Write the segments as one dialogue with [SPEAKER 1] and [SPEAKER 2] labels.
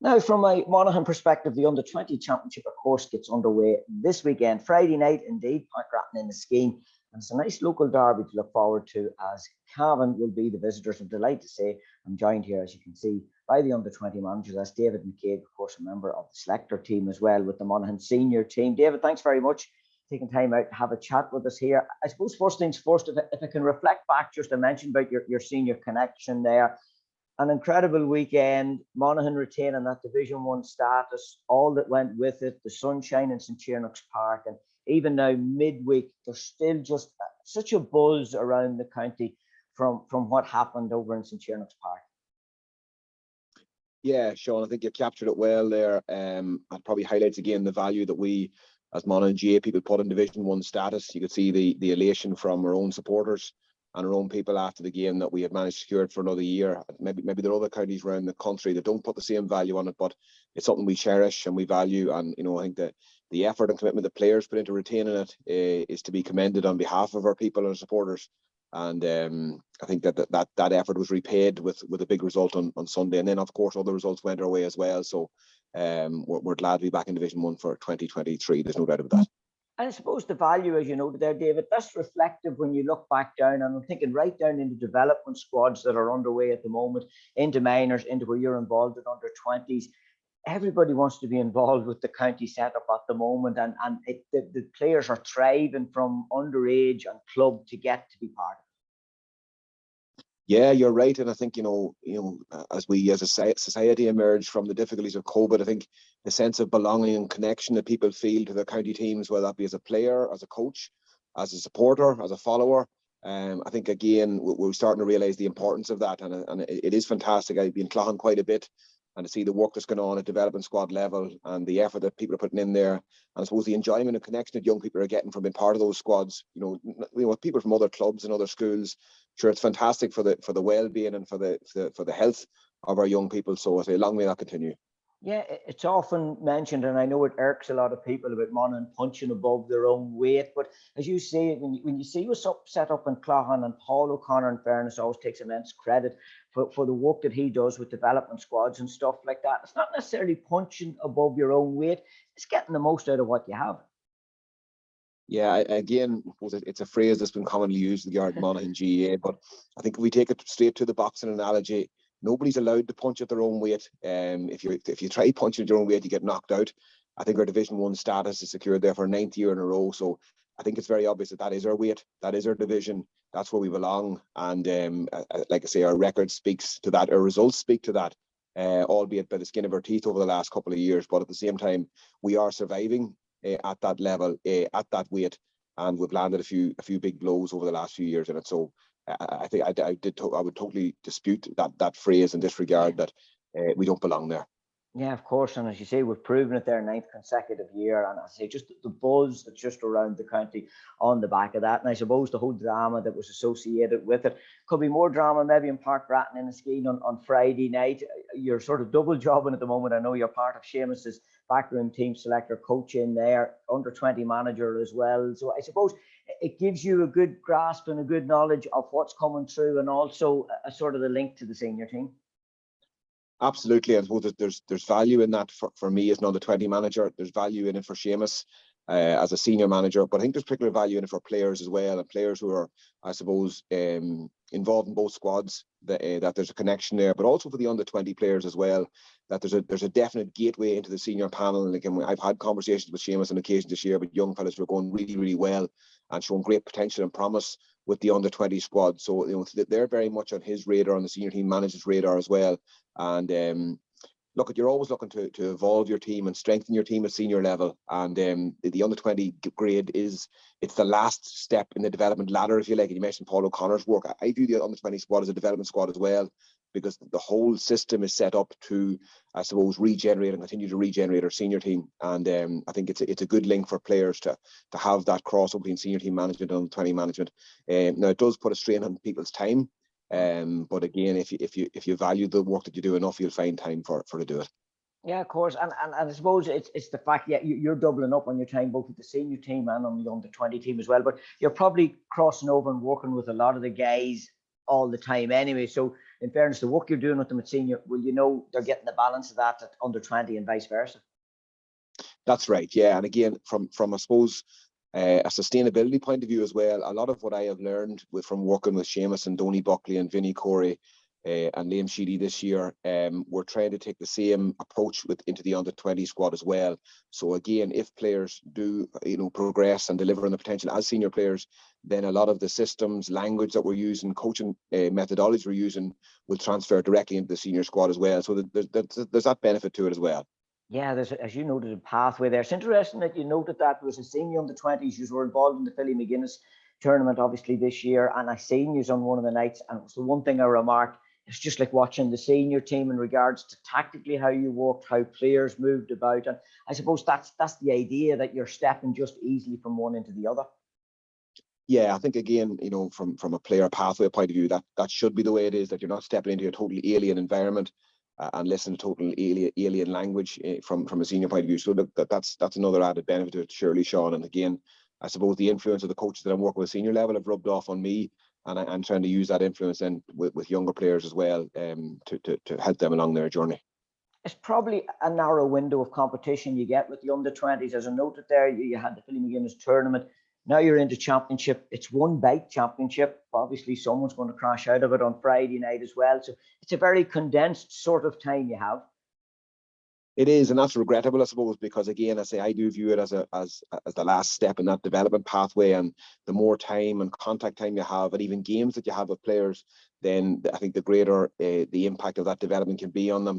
[SPEAKER 1] Now, from a Monaghan perspective, the Under-20 Championship, of course, gets underway this weekend, Friday night, indeed, Paric Gratten Inniskeen. And it's a nice local derby to look forward to, as Cavan will be the visitors. I'm delighted to say I'm joined here, as you can see, by the Under-20 managers. That's David Mc Cague, of course, a member of the selector team as well with the Monaghan senior team. David, thanks very much for taking time out to have a chat with us here. I suppose first things first, if I can reflect back, just to mention about your senior connection there. An incredible weekend, Monaghan retaining that Division 1 status, all that went with it, the sunshine in St. Chearnock's Park, and even now midweek, there's still just such a buzz around the county from what happened over in St. Chearnock's Park.
[SPEAKER 2] Yeah, Sean, I think you've captured it well there. It probably highlights again the value that we, as Monaghan GA people, put in Division 1 status. You could see the elation from our own supporters and our own people after the game that we had managed to secure it for another year. Maybe there are other counties around the country that don't put the same value on it, but it's something we cherish and we value. And I think that the effort and commitment that players put into retaining it is to be commended on behalf of our people and supporters. And I think that effort was repaid with a big result on Sunday. And then, of course, other results went our way as well. So we're glad to be back in Division 1 for 2023. There's no doubt about that.
[SPEAKER 1] And I suppose the value, as you noted there, David, that's reflective when you look back down, and I'm thinking right down into development squads that are underway at the moment, into minors, into where you're involved in under-20s. Everybody wants to be involved with the county setup at the moment, and the players are thriving from underage and club to get to be part of it.
[SPEAKER 2] Yeah, you're right, and I think as we as a society emerge from the difficulties of COVID, I think the sense of belonging and connection that people feel to their county teams, whether that be as a player, as a coach, as a supporter, as a follower, I think again we're starting to realise the importance of that, and it is fantastic. I've been Cloughan quite a bit, and to see the work that's going on at development squad level and the effort that people are putting in there, and I suppose the enjoyment and connection that young people are getting from being part of those squads. People from other clubs and other schools. Sure, it's fantastic for the well-being and for the health of our young people. So I say, long may that continue.
[SPEAKER 1] Yeah, it's often mentioned, and I know it irks a lot of people about Monaghan punching above their own weight. But as you say, when you see what's set up in Cloughan, and Paul O'Connor, in fairness, always takes immense credit for the work that he does with development squads and stuff like that. It's not necessarily punching above your own weight. It's getting the most out of what you have.
[SPEAKER 2] Yeah, again, it's a phrase that's been commonly used in the art of Monaghan GA, but I think if we take it straight to the boxing analogy, nobody's allowed to punch at their own weight. If you try punching at your own weight, you get knocked out. I think our Division 1 status is secured there for a 9th year in a row. So I think it's very obvious that is our weight, that is our division, that's where we belong. And like I say, our record speaks to that, our results speak to that, albeit by the skin of our teeth over the last couple of years. But at the same time, we are surviving at that level, at that weight, and we've landed a few big blows over the last few years in it. So I think I would totally dispute that phrase in this regard, that we don't belong there.
[SPEAKER 1] Yeah, of course, and as you say, we've proven it there, 9th consecutive year, and I say just the buzz that's just around the county on the back of that, and I suppose the whole drama that was associated with it. Could be more drama maybe in Paric Gratten Inniskeen on Friday night. You're sort of double jobbing at the moment. I know you're part of Seamus's backroom team selector, coach in there, under-20 manager as well. So I suppose it gives you a good grasp and a good knowledge of what's coming through, and also a sort of the link to the senior team.
[SPEAKER 2] Absolutely, I suppose there's value in that for me as an under-20 manager. There's value in it for Seamus as a senior manager, but I think there's particular value in it for players as well, and players who are, I suppose, involved in both squads. That there's a connection there, but also for the under-20 players as well. That there's a definite gateway into the senior panel. And again, I've had conversations with Seamus on occasion this year with young fellas who are going really, really well and showing great potential and promise with the under-20 squad. So they're very much on his radar, on the senior team manager's radar as well. And look, you're always looking to evolve your team and strengthen your team at senior level. And the under-20 grade it's the last step in the development ladder, if you like. And you mentioned Paul O'Connor's work. I view the under-20 squad as a development squad as well, because the whole system is set up to, I suppose, regenerate and continue to regenerate our senior team. And I think it's a good link for players to have that crossover between senior team management and under-20 management. Now, it does put a strain on people's time. But again, if you value the work that you do enough, you'll find time for to do it.
[SPEAKER 1] Yeah, of course, and I suppose it's the fact that you're doubling up on your time both with the senior team and on the under-20 team as well. But you're probably crossing over and working with a lot of the guys all the time anyway. So in fairness, the work you're doing with them at senior, will you know they're getting the balance of that at under 20 and vice versa?
[SPEAKER 2] That's right, yeah. And again, from I suppose a sustainability point of view as well, a lot of what I have learned from working with Seamus and Donny Buckley and Vinnie Corey and Liam Sheedy this year, we're trying to take the same approach into the under-20 squad as well. So again, if players do progress and deliver on the potential as senior players, then a lot of the systems, language that we're using, coaching methodology we're using will transfer directly into the senior squad as well. So there's that benefit to it as well.
[SPEAKER 1] Yeah, there's, as you noted, a pathway there. It's interesting that you noted that there was a senior under-20s. You were involved in the Philly McGuinness tournament, obviously, this year, and I seen you on one of the nights, and it was the one thing I remarked. It's just like watching the senior team in regards to tactically how you worked, how players moved about, and I suppose that's the idea, that you're stepping just easily from one into the other.
[SPEAKER 2] Yeah, I think again, from a player pathway point of view, that should be the way it is, that you're not stepping into a totally alien environment and listening to total alien language from a senior point of view. So that's another added benefit to it, surely, Sean. And again, I suppose the influence of the coaches that I'm working with senior level have rubbed off on me, and I'm trying to use that influence then with younger players as well, to help them along their journey.
[SPEAKER 1] It's probably a narrow window of competition you get with the under-20s. As I noted there, you had the Philly McGuinness tournament. Now you're into championship. It's one bite championship. Obviously, someone's going to crash out of it on Friday night as well. So it's a very condensed sort of time you have.
[SPEAKER 2] It is, and that's regrettable, I suppose, because again, I do view it as the last step in that development pathway, and the more time and contact time you have, and even games that you have with players, then I think the greater the impact of that development can be on them.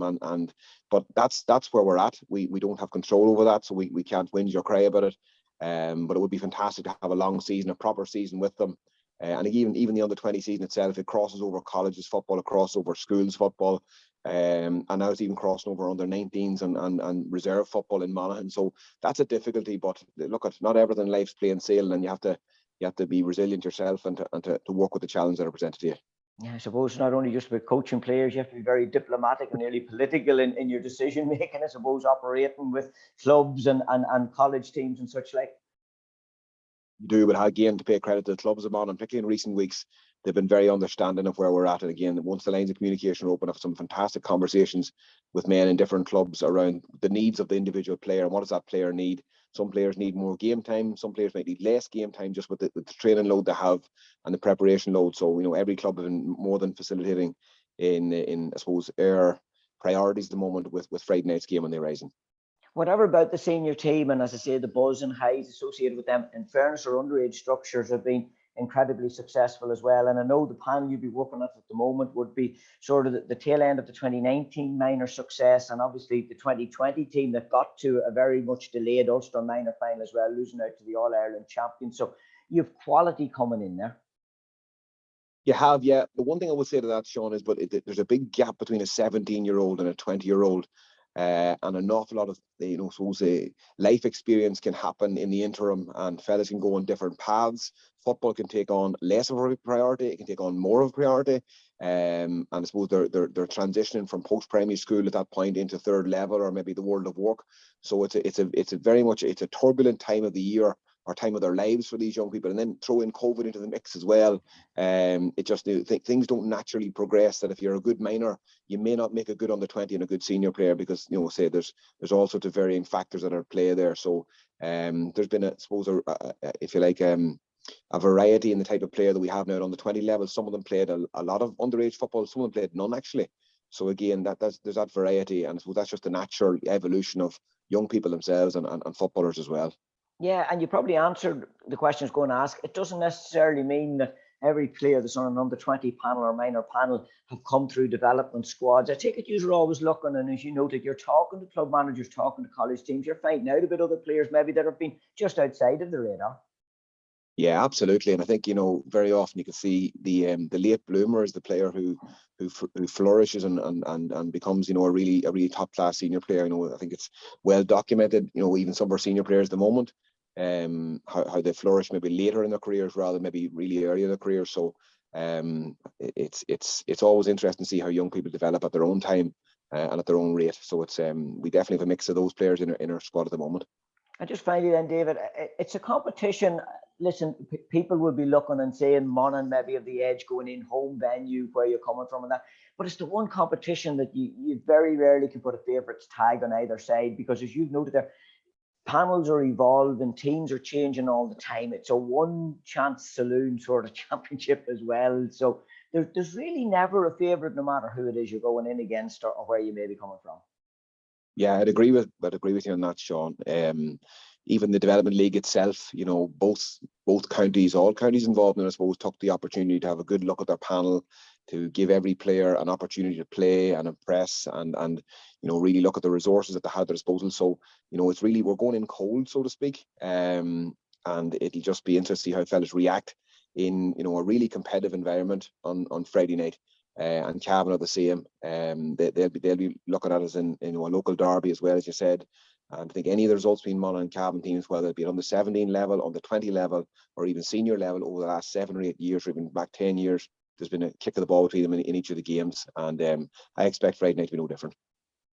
[SPEAKER 2] But that's where we're at. We don't have control over that, so we can't whinge or cry about it. But it would be fantastic to have a long season, a proper season with them. And even the under-20 season itself, it crosses over colleges football, it crosses over schools football, and now it's even crossing over under-19s and reserve football in Monaghan. So that's a difficulty. But look, not everything in life's plain sailing, and you have to be resilient yourself and to work with the challenges that are presented to you.
[SPEAKER 1] Yeah, I suppose not only just with coaching players, you have to be very diplomatic and nearly political in your decision making. I suppose operating with clubs and college teams and such like.
[SPEAKER 2] You do, but again, to pay credit to the clubs I'm on, and particularly in recent weeks, they've been very understanding of where we're at. And again, once the lines of communication are open, I've some fantastic conversations with men in different clubs around the needs of the individual player and what does that player need. Some players need more game time. Some players might need less game time, just with the training load they have and the preparation load. So, every club has been more than facilitating in I suppose, our priorities at the moment with Friday night's game on the horizon.
[SPEAKER 1] Whatever about the senior team, and as I say, the buzz and highs associated with them, in fairness, our underage structures have been incredibly successful as well. And I know the panel you'd be working at the moment would be sort of the tail end of the 2019 minor success, and obviously the 2020 team that got to a very much delayed Ulster minor final as well, losing out to the All-Ireland champion. So you have quality coming in there.
[SPEAKER 2] You have, yeah. The one thing I would say to that, Sean, is there's a big gap between a 17-year-old and a 20-year-old. And an awful lot of, life experience can happen in the interim, and fellas can go on different paths. Football can take on less of a priority, it can take on more of a priority. And I suppose they're transitioning from post-primary school at that point into third level, or maybe the world of work. So it's a very much a turbulent time of the year, or time of their lives for these young people, and then throw in COVID into the mix as well. It just things don't naturally progress. That if you're a good minor, you may not make a good under-20 and a good senior player, because say there's all sorts of varying factors that are at play there. So there's been a variety in the type of player that we have now on the 20 level. Some of them played a lot of underage football, some of them played none actually. So again, there's that variety, and I suppose that's just the natural evolution of young people themselves and footballers as well.
[SPEAKER 1] Yeah, and you probably answered the question I was going to ask. It doesn't necessarily mean that every player that's on an under-20 panel or minor panel have come through development squads. I take it you're always looking, and as you noted, you're talking to club managers, talking to college teams, you're finding out about other players maybe that have been just outside of the radar.
[SPEAKER 2] Yeah, absolutely. And I think, very often you can see the late bloomer is the player who flourishes and becomes, a really top class senior player. I think it's well documented, even some of our senior players at the moment, how they flourish maybe later in their careers rather than maybe really early in their careers. So it's always interesting to see how young people develop at their own time and at their own rate. So it's we definitely have a mix of those players in our squad at the moment.
[SPEAKER 1] I just find it then, David, it's a competition listen, people will be looking and saying Monaghan maybe have the edge going in, home venue, where you're coming from and that. But it's the one competition that you very rarely can put a favourites tag on either side, because as you've noted there, panels are evolving, teams are changing all the time. It's a one chance saloon sort of championship as well. So there's really never a favourite, no matter who it is you're going in against, or where you may be coming from.
[SPEAKER 2] Yeah, I'd agree with you on that, Sean. Even the development league itself, you know, both counties, all counties involved in it, I suppose, took the opportunity to have a good look at their panel, to give every player an opportunity to play and impress, and you know, really look at the resources that they had at their disposal. So, you know, it's really, we're going in cold, so to speak, and it'll just be interesting to see how fellas react in, you know, a really competitive environment on Friday night. And Cavan are the same. They'll be looking at us in, you know, a local derby as well, as you said. And I think any of the results between Monaghan and Cavan teams, whether it be on the 17 level, on the 20 level, or even senior level over the last 7 or 8 years, or even back 10 years, there's been a kick of the ball between them in each of the games. And I expect Friday night to be no different.